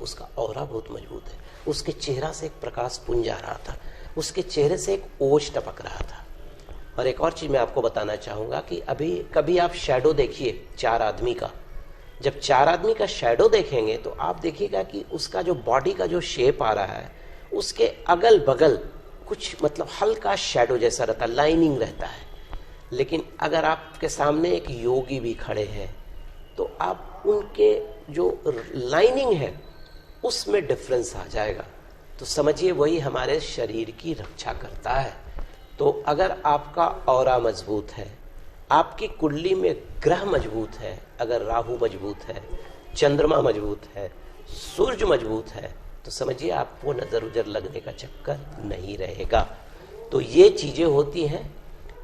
उसका ऑरा बहुत मजबूत है, उसके चेहरा से एक प्रकाश पुंज आ रहा था, उसके चेहरे से एक ओज टपक रहा था। और एक और चीज मैं आपको बताना चाहूंगा कि अभी कभी आप शैडो देखिए 4 आदमी का, जब 4 आदमी का शैडो देखेंगे तो आप देखिएगा कि उसका जो बॉडी का जो शेप आ रहा है, उसके अगल बगल कुछ मतलब हल्का शैडो जैसा रहता है, लाइनिंग रहता है। लेकिन अगर आपके सामने एक योगी भी खड़े हैं तो आप उनके जो लाइनिंग है उसमें डिफरेंस आ जाएगा। तो समझिए वही हमारे शरीर की रक्षा करता है। तो अगर आपका ऑरा मजबूत है, आपकी कुंडली में ग्रह मजबूत है, अगर राहु मजबूत है, चंद्रमा मजबूत है, सूर्य मजबूत है, तो समझिए आपको नजर उजर लगने का चक्कर नहीं रहेगा। तो ये चीजें होती हैं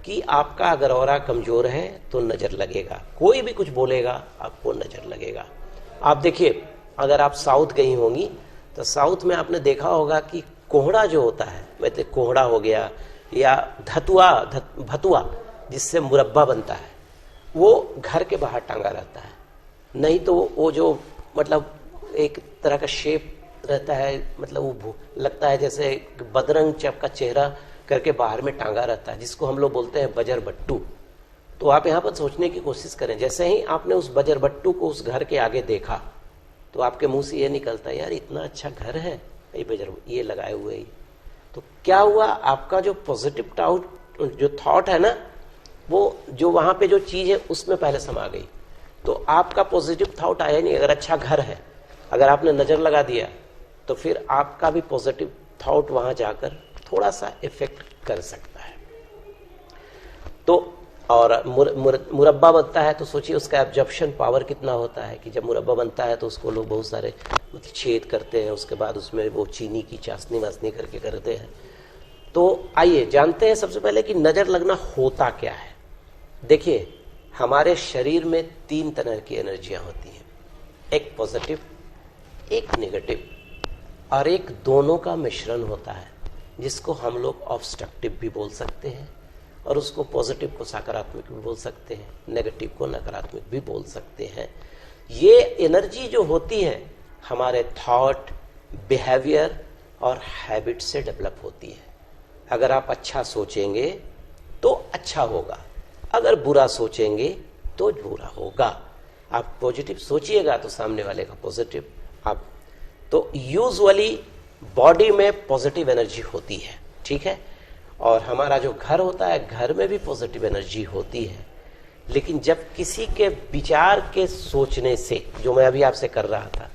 कि आपका अगर ऑरा कमजोर है तो नजर लगेगा, कोई भी कुछ बोलेगा आपको नजर लगेगा। आप देखिए अगर आप साउथ गई होंगी तो साउथ में आपने देखा होगा कि कोहड़ा जो होता है, वैसे कोहड़ा हो गया या भतुआ जिससे मुरब्बा बनता है, वो घर के बाहर टांगा रहता है। नहीं तो वो जो मतलब एक तरह का शेप रहता है, मतलब वो लगता है जैसे बदरंग चप का चेहरा करके बाहर में टांगा रहता है, जिसको हम लोग बोलते हैं बजर बट्टू। तो आप यहाँ पर सोचने की कोशिश करें, जैसे ही आपने उस बजर बट्टू को उस घर के आगे देखा तो आपके मुंह से ये निकलता है, यार इतना अच्छा घर है, ये बजर ये लगाए हुए ही। तो क्या हुआ, आपका जो पॉजिटिव जो थॉट है ना, वो जो वहां पे जो चीज है उसमें पहले समा गई, तो आपका पॉजिटिव थॉट आया नहीं। अगर अच्छा घर है, अगर आपने नजर लगा दिया तो फिर आपका भी पॉजिटिव थॉट वहां जाकर थोड़ा सा इफेक्ट कर सकता है। तो और मुरब्बा बनता है तो सोचिए उसका एब्जॉर्प्शन पावर कितना होता है कि जब मुरब्बा बनता है तो उसको लोग बहुत सारे मतलब छेद करते हैं, उसके बाद उसमें वो चीनी की चाशनी वाशनी करके करते हैं। तो आइए जानते हैं सबसे पहले कि नजर लगना होता क्या है। देखिए हमारे शरीर में 3 तरह की एनर्जियां होती हैं, एक पॉजिटिव, एक नेगेटिव और एक दोनों का मिश्रण होता है, जिसको हम लोग ऑब्स्ट्रक्टिव भी बोल सकते हैं और उसको पॉजिटिव को सकारात्मक भी बोल सकते हैं, नेगेटिव को नकारात्मक भी बोल सकते हैं। ये एनर्जी जो होती है हमारे थॉट, बिहेवियर और हैबिट से डेवलप होती है। अगर आप अच्छा सोचेंगे तो अच्छा होगा, अगर बुरा सोचेंगे तो बुरा होगा। आप पॉजिटिव सोचिएगा तो सामने वाले का पॉजिटिव। आप तो यूजुअली बॉडी में पॉजिटिव एनर्जी होती है, ठीक है, और हमारा जो घर होता है घर में भी पॉजिटिव एनर्जी होती है। लेकिन जब किसी के विचार के सोचने से, जो मैं अभी आपसे कर रहा था,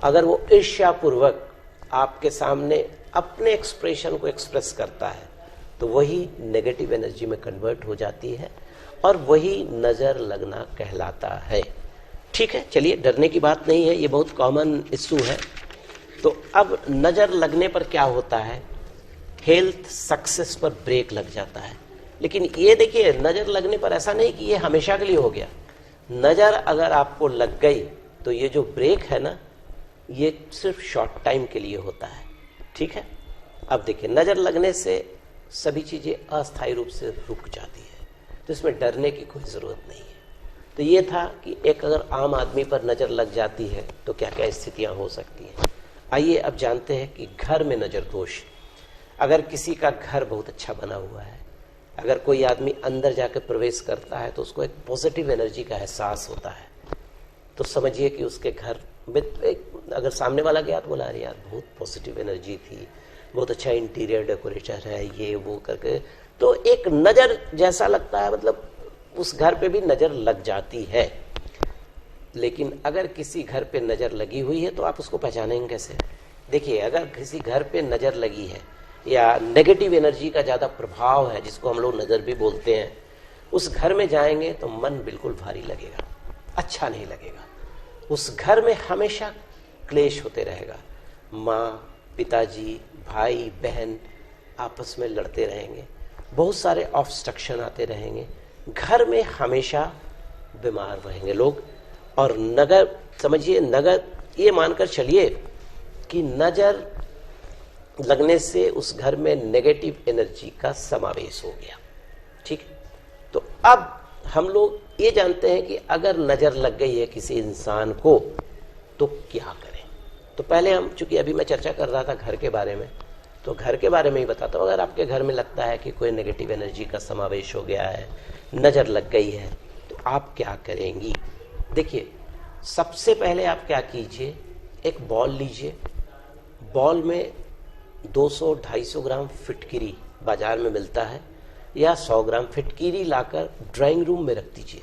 अगर वो ईर्ष्यापूर्वक आपके सामने अपने एक्सप्रेशन को एक्सप्रेस करता है तो वही नेगेटिव एनर्जी में कन्वर्ट हो जाती है और वही नजर लगना कहलाता है। ठीक है, चलिए डरने की बात नहीं है, ये बहुत कॉमन इश्यू है। तो अब नजर लगने पर क्या होता है, हेल्थ सक्सेस पर ब्रेक लग जाता है। लेकिन ये देखिए नजर लगने पर ऐसा नहीं कि ये हमेशा के लिए हो गया। नजर अगर आपको लग गई तो ये जो ब्रेक है ना, ये सिर्फ शॉर्ट टाइम के लिए होता है, ठीक है। अब देखिए नजर लगने से सभी चीजें अस्थायी रूप से रुक जाती है, तो इसमें डरने की कोई जरूरत नहीं है। तो ये था कि एक अगर आम आदमी पर नजर लग जाती है तो क्या क्या स्थितियां हो सकती हैं। आइए अब जानते हैं कि घर में नजर दोष। अगर किसी का घर बहुत अच्छा बना हुआ है, अगर कोई आदमी अंदर जाकर प्रवेश करता है तो उसको एक पॉजिटिव एनर्जी का एहसास होता है, तो समझिए कि उसके घर में अगर सामने वाला गया तो बोला अरे यार बहुत पॉजिटिव एनर्जी थी, बहुत अच्छा इंटीरियर डेकोरेटर है, ये वो करके, तो एक नजर जैसा लगता है, मतलब उस घर पे भी नजर लग जाती है। लेकिन अगर किसी घर पे नजर लगी हुई है तो आप उसको पहचानेंगे कैसे। देखिए अगर किसी घर पे नजर लगी है या नेगेटिव एनर्जी का ज्यादा प्रभाव है, जिसको हम लोग नजर भी बोलते हैं, उस घर में जाएंगे तो मन बिल्कुल भारी लगेगा, अच्छा नहीं लगेगा। उस घर में हमेशा क्लेश होते रहेगा, माँ पिताजी भाई बहन आपस में लड़ते रहेंगे, बहुत सारे ऑब्स्ट्रक्शन आते रहेंगे, घर में हमेशा बीमार रहेंगे लोग। और नगर समझिए, नगर ये मानकर चलिए कि नजर लगने से उस घर में नेगेटिव एनर्जी का समावेश हो गया, ठीक है। तो अब हम लोग ये जानते हैं कि अगर नजर लग गई है किसी इंसान को तो क्या करें। तो पहले हम, चूंकि अभी मैं चर्चा कर रहा था घर के बारे में, तो घर के बारे में ही बताता हूँ। अगर आपके घर में लगता है कि कोई नेगेटिव एनर्जी का समावेश हो गया है, नज़र लग गई है, तो आप क्या करेंगी? देखिए, सबसे पहले आप क्या कीजिए, एक बॉल लीजिए। बॉल में 200-250 ग्राम फिटकिरी बाजार में मिलता है, या 100 ग्राम फिटकिरी लाकर ड्राइंग रूम में रख दीजिए,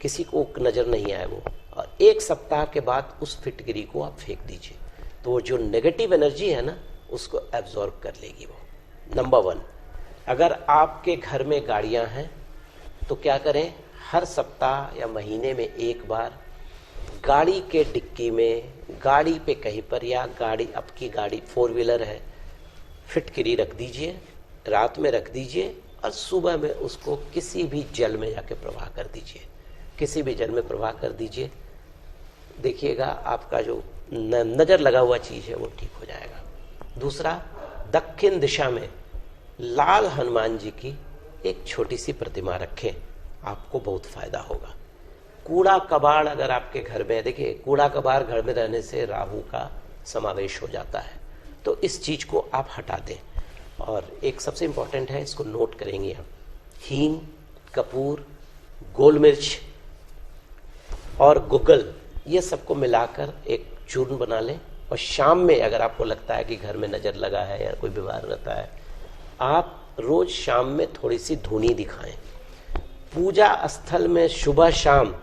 किसी को नज़र नहीं आए वो। और 1 सप्ताह के बाद उस फिटकिरी को आप फेंक दीजिए, तो वो जो नेगेटिव एनर्जी है ना, उसको एब्जॉर्ब कर लेगी वो। नंबर 1, अगर आपके घर में गाड़ियां हैं तो क्या करें, हर सप्ताह या महीने में एक बार गाड़ी के डिक्की में, गाड़ी पे कहीं पर, या गाड़ी, आपकी गाड़ी 4 व्हीलर है, फिटकिरी रख दीजिए, रात में रख दीजिए और सुबह में उसको किसी भी जल में जाके प्रवाह कर दीजिए, किसी भी जल में प्रवाह कर दीजिए। देखिएगा आपका जो नज़र लगा हुआ चीज़ है वो ठीक हो जाएगा। दूसरा, दक्षिण दिशा में लाल हनुमान जी की एक छोटी सी प्रतिमा रखें, आपको बहुत फायदा होगा। कूड़ा कबाड़ अगर आपके घर में है, देखिए कूड़ा कबाड़ घर में रहने से राहु का समावेश हो जाता है, तो इस चीज को आप हटा दें। और एक सबसे इंपॉर्टेंट है, इसको नोट करेंगे हम, हींग, कपूर, गोल मिर्च और गुग्गल, ये सबको मिलाकर एक चूर्ण बना लें। और शाम में अगर आपको लगता है कि घर में नजर लगा है या कोई बीमार रहता है, आप रोज शाम में थोड़ी सी धूनी दिखाएं। पूजा स्थल में सुबह शाम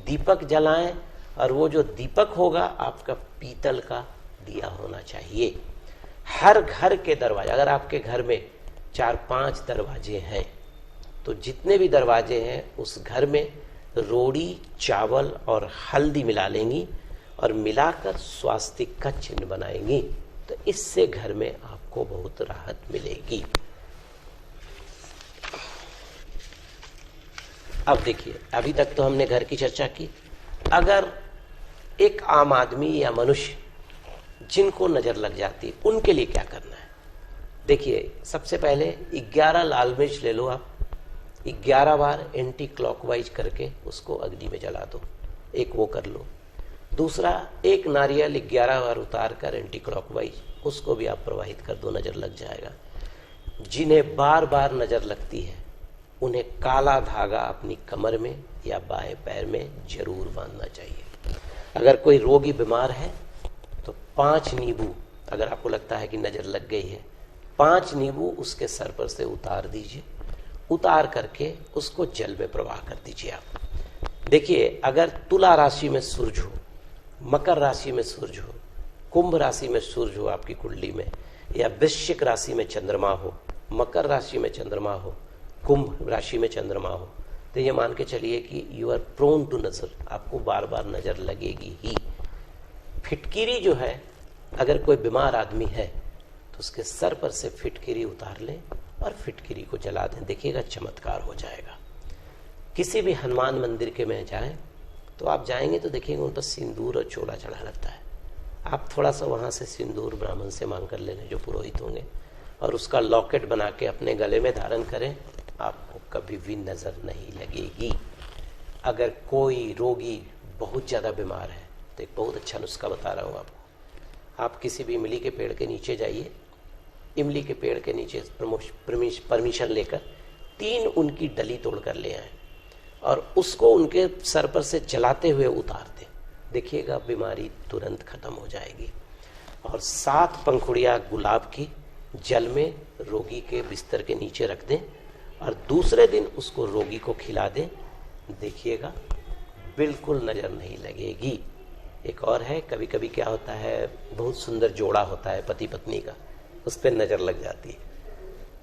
दीपक जलाएं, और वो जो दीपक होगा आपका पीतल का दिया होना चाहिए। हर घर के दरवाजे, अगर आपके घर में 4-5 दरवाजे हैं, तो जितने भी दरवाजे हैं उस घर में रोड़ी, चावल और हल्दी मिला लेंगी और मिलाकर स्वास्तिक का चिन्ह बनाएंगी, तो इससे घर में आपको बहुत राहत मिलेगी। अब देखिए, अभी तक तो हमने घर की चर्चा की। अगर एक आम आदमी या मनुष्य जिनको नजर लग जाती है, उनके लिए क्या करना है? देखिए, सबसे पहले 11 लाल मिर्च ले लो आप, 11 बार एंटी क्लॉकवाइज करके उसको अग्नि में जला दो, एक वो कर लो। दूसरा, एक नारियल 11 बार उतार कर एंटी क्लॉकवाइज उसको भी आप प्रवाहित कर दो, नजर लग जाएगा। जिन्हें बार बार नजर लगती है उन्हें काला धागा अपनी कमर में या बाएं पैर में जरूर बांधना चाहिए। अगर कोई रोगी बीमार है तो 5 नींबू, अगर आपको लगता है कि नजर लग गई है, 5 नींबू उसके सर पर से उतार दीजिए, उतार करके उसको जल में प्रवाह कर दीजिए आप। देखिए, अगर तुला राशि में सूरज हो, मकर राशि में सूरज हो, कुंभ राशि में सूरज हो आपकी कुंडली में, या वृश्चिक राशि में चंद्रमा हो, मकर राशि में चंद्रमा हो, कुंभ राशि में चंद्रमा हो, तो ये मान के चलिए कि यू आर प्रोन टू नजर, आपको बार बार नजर लगेगी ही। फिटकिरी जो है, अगर कोई बीमार आदमी है तो उसके सर पर से फिटकिरी उतार लें और फिटकिरी को जला दें, देखिएगा चमत्कार हो जाएगा। किसी भी हनुमान मंदिर के में जाएं तो आप जाएंगे तो देखिएगा उन पर सिंदूर और चोला चढ़ा रहता है। आप थोड़ा सा वहां से सिंदूर ब्राह्मण से मांग कर ले लें, जो पुरोहित होंगे, और उसका लॉकेट बना के अपने गले में धारण करें, आपको कभी भी नजर नहीं लगेगी। अगर कोई रोगी बहुत ज्यादा बीमार है तो एक बहुत अच्छा नुस्खा बता रहा हूं आपको। आप किसी भी इमली के पेड़ के नीचे जाइए, इमली के पेड़ के नीचे परमिशन लेकर 3 उनकी डली तोड़ कर ले आए और उसको उनके सर पर से जलाते हुए उतार दें, देखिएगा बीमारी तुरंत खत्म हो जाएगी। और 7 पंखुड़ियां गुलाब की जल में रोगी के बिस्तर के नीचे रख दें और दूसरे दिन उसको रोगी को खिला दें, देखिएगा बिल्कुल नजर नहीं लगेगी। एक और है, कभी कभी क्या होता है, बहुत सुंदर जोड़ा होता है पति पत्नी का, उस पर नजर लग जाती है,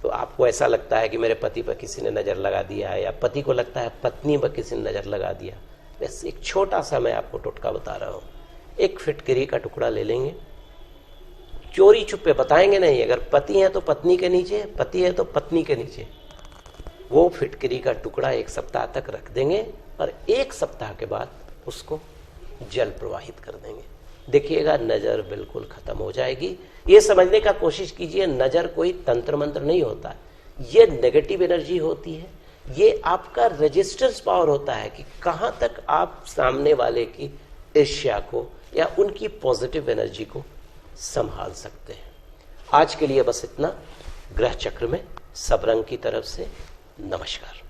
तो आपको ऐसा लगता है कि मेरे पति पर किसी ने नजर लगा दिया है, या पति को लगता है पत्नी पर किसी ने नजर लगा दिया। बस एक छोटा सा मैं आपको टोटका बता रहा हूं। एक फिटकरी का टुकड़ा ले लेंगे, चोरी छुपे बताएंगे नहीं, अगर पति है तो पत्नी के नीचे, पति है तो पत्नी के नीचे, वो फिटकरी का टुकड़ा 1 सप्ताह तक रख देंगे और 1 सप्ताह के बाद उसको जल प्रवाहित कर देंगे, देखिएगा नजर बिल्कुल खत्म हो जाएगी। ये समझने का कोशिश कीजिए, नजर कोई तंत्र मंत्र नहीं होता, ये नेगेटिव एनर्जी होती है, ये आपका रेजिस्टेंस पावर होता है कि कहां तक आप सामने वाले की ईर्ष्या को या उनकी पॉजिटिव एनर्जी को संभाल सकते हैं। आज के लिए बस इतना। ग्रह चक्र में सब रंग की तरफ से नमस्कार।